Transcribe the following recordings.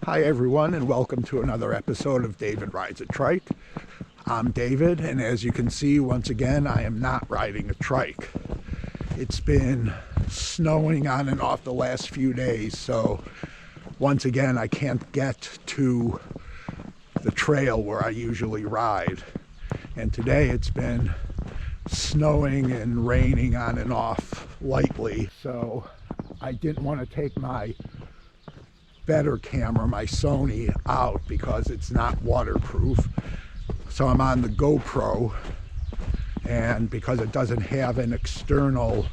Hi everyone, and welcome to another episode of David Rides a Trike. I'm David, and as you can see, once again, I am not riding a trike. It's been snowing on and off the last few days, so once again, I can't get to the trail where I usually ride. And today it's been snowing and raining on and off lightly, so I didn't want to take my better camera, my Sony, out because it's not waterproof. So I'm on the GoPro, and because it doesn't have an external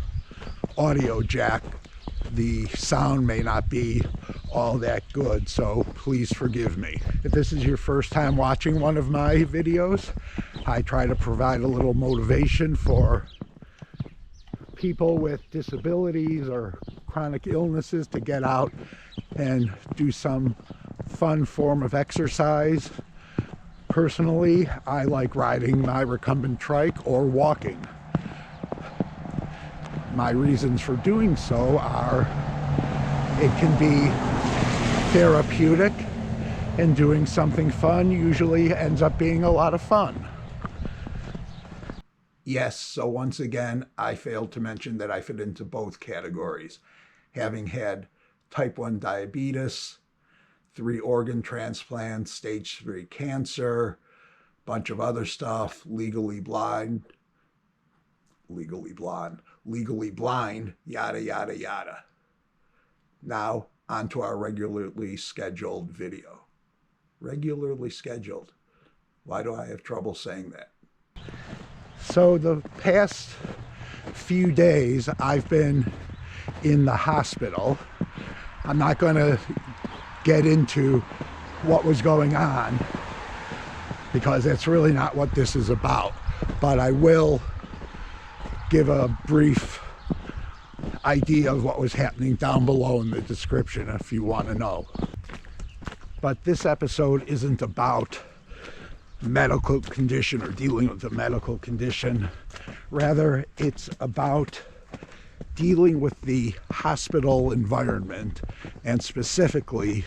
audio jack, the sound may not be all that good, so please forgive me. If this is your first time watching one of my videos, I try to provide a little motivation for people with disabilities or chronic illnesses to get out and do some fun form of exercise. Personally, I like riding my recumbent trike or walking. My reasons for doing so are it can be therapeutic, and doing something fun usually ends up being a lot of fun. Yes, so once again, I failed to mention that I fit into both categories. Having had type 1 diabetes, 3 organ transplants, stage 3 cancer, bunch of other stuff, legally blind, yada, yada, yada. Now, on to our regularly scheduled video. Regularly scheduled. Why do I have trouble saying that? So the past few days, I've been in the hospital. I'm not going to get into what was going on because that's really not what this is about, but I will give a brief idea of what was happening down below in the description if you want to know. But this episode isn't about medical condition or dealing with a medical condition. Rather, it's about dealing with the hospital environment, and specifically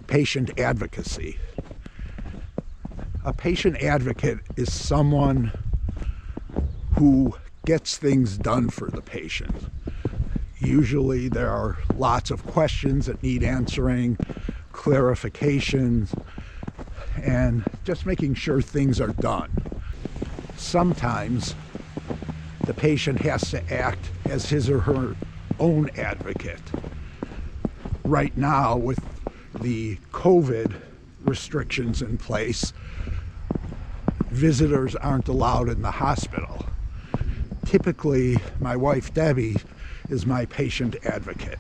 patient advocacy. A patient advocate is someone who gets things done for the patient. Usually there are lots of questions that need answering, clarifications, and just making sure things are done. Sometimes the patient has to act as his or her own advocate. Right now, with the COVID restrictions in place, visitors aren't allowed in the hospital. Typically, my wife Debbie is my patient advocate,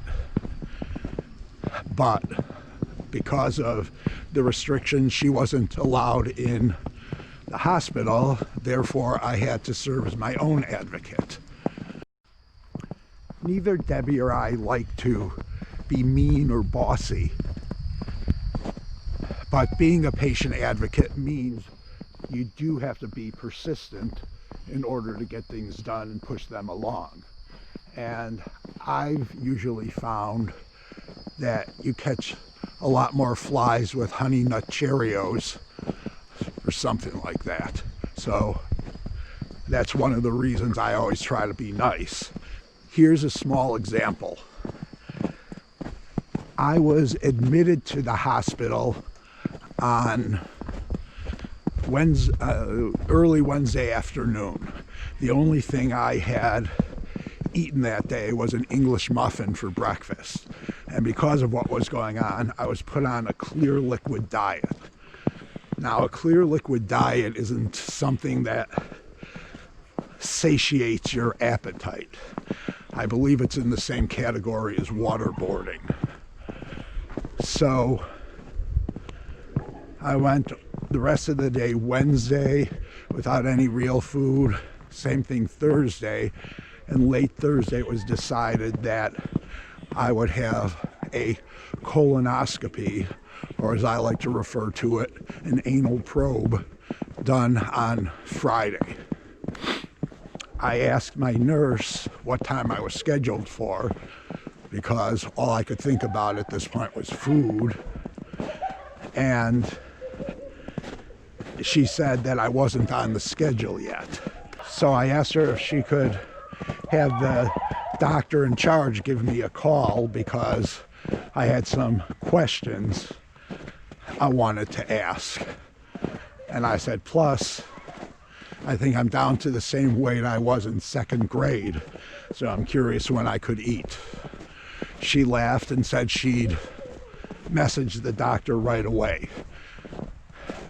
but because of the restrictions, she wasn't allowed in the hospital. Therefore, I had to serve as my own advocate. Neither Debbie or I like to be mean or bossy, but being a patient advocate means you do have to be persistent in order to get things done and push them along. And I've usually found that you catch a lot more flies with Honey Nut Cheerios or something like that. So that's one of the reasons I always try to be nice. Here's a small example. I was admitted to the hospital on early Wednesday afternoon. The only thing I had eaten that day was an English muffin for breakfast. And because of what was going on, I was put on a clear liquid diet. Now, a clear liquid diet isn't something that satiates your appetite. I believe it's in the same category as waterboarding. So I went the rest of the day Wednesday without any real food. Same thing Thursday. And late Thursday it was decided that I would have a colonoscopy, or as I like to refer to it, an anal probe, done on Friday. I asked my nurse what time I was scheduled for because all I could think about at this point was food. And she said that I wasn't on the schedule yet. So I asked her if she could have the doctor in charge give me a call because I had some questions I wanted to ask. And I said, plus, I think I'm down to the same weight I was in second grade, so I'm curious when I could eat. She laughed and said she'd message the doctor right away.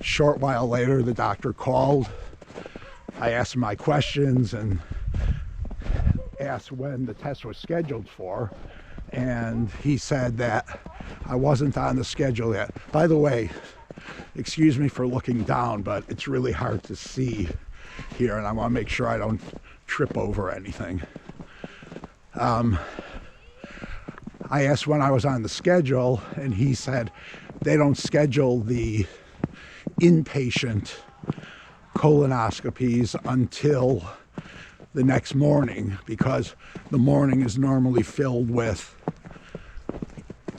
Short while later, the doctor called. I asked him my questions and asked when the test was scheduled for, and he said that I wasn't on the schedule yet. By the way, excuse me for looking down, but it's really hard to see here, and I want to make sure I don't trip over anything. I asked when I was on the schedule, and he said they don't schedule the inpatient colonoscopies until the next morning because the morning is normally filled with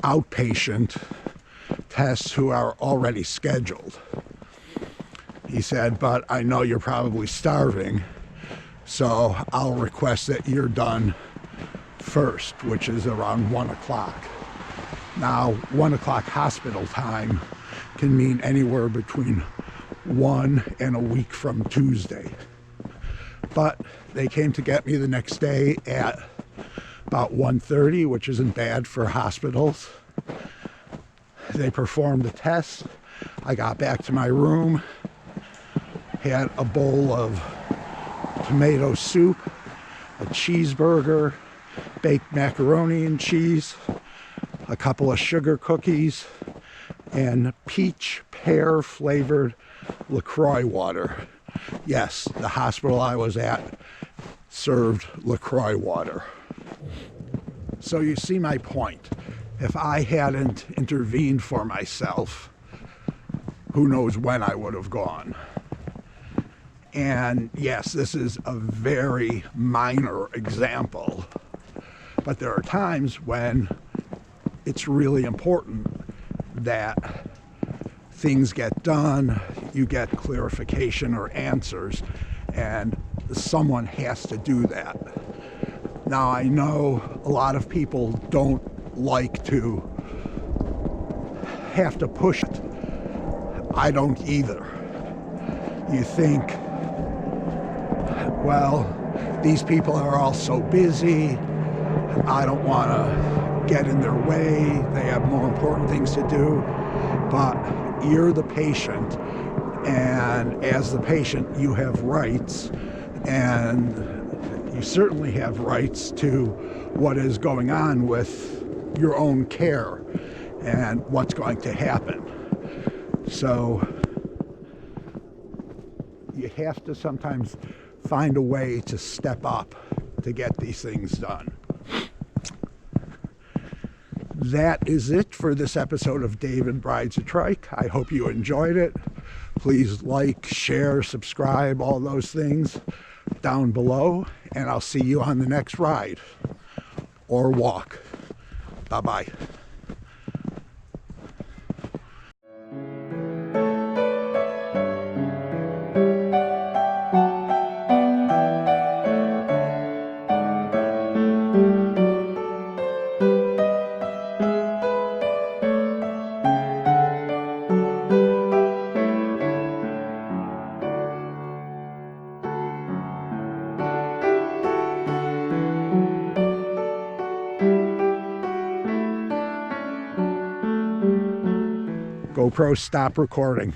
outpatient tests who are already scheduled. He said, but I know you're probably starving, so I'll request that you're done first, which is around 1 o'clock. Now, 1 o'clock hospital time can mean anywhere between 1 and a week from Tuesday. But they came to get me the next day at about 1:30, which isn't bad for hospitals. They performed the test. I got back to my room, had a bowl of tomato soup, a cheeseburger, baked macaroni and cheese, a couple of sugar cookies, and peach pear flavored LaCroix water. Yes, the hospital I was at served LaCroix water. So you see my point. If I hadn't intervened for myself, who knows when I would have gone. And yes, this is a very minor example, but there are times when it's really important that things get done, you get clarification or answers, and someone has to do that. Now, I know a lot of people don't like to have to push it. I don't either. You think, well, these people are all so busy, I don't want to get in their way, they have more important things to do, but you're the patient, and as the patient you have rights, and you certainly have rights to what is going on with your own care and what's going to happen. So you have to sometimes find a way to step up to get these things done. That is it for this episode of David Brides a Trike. I hope you enjoyed it. Please like, share, subscribe, all those things down below, and I'll see you on the next ride or walk. Bye-bye. GoPro, stop recording.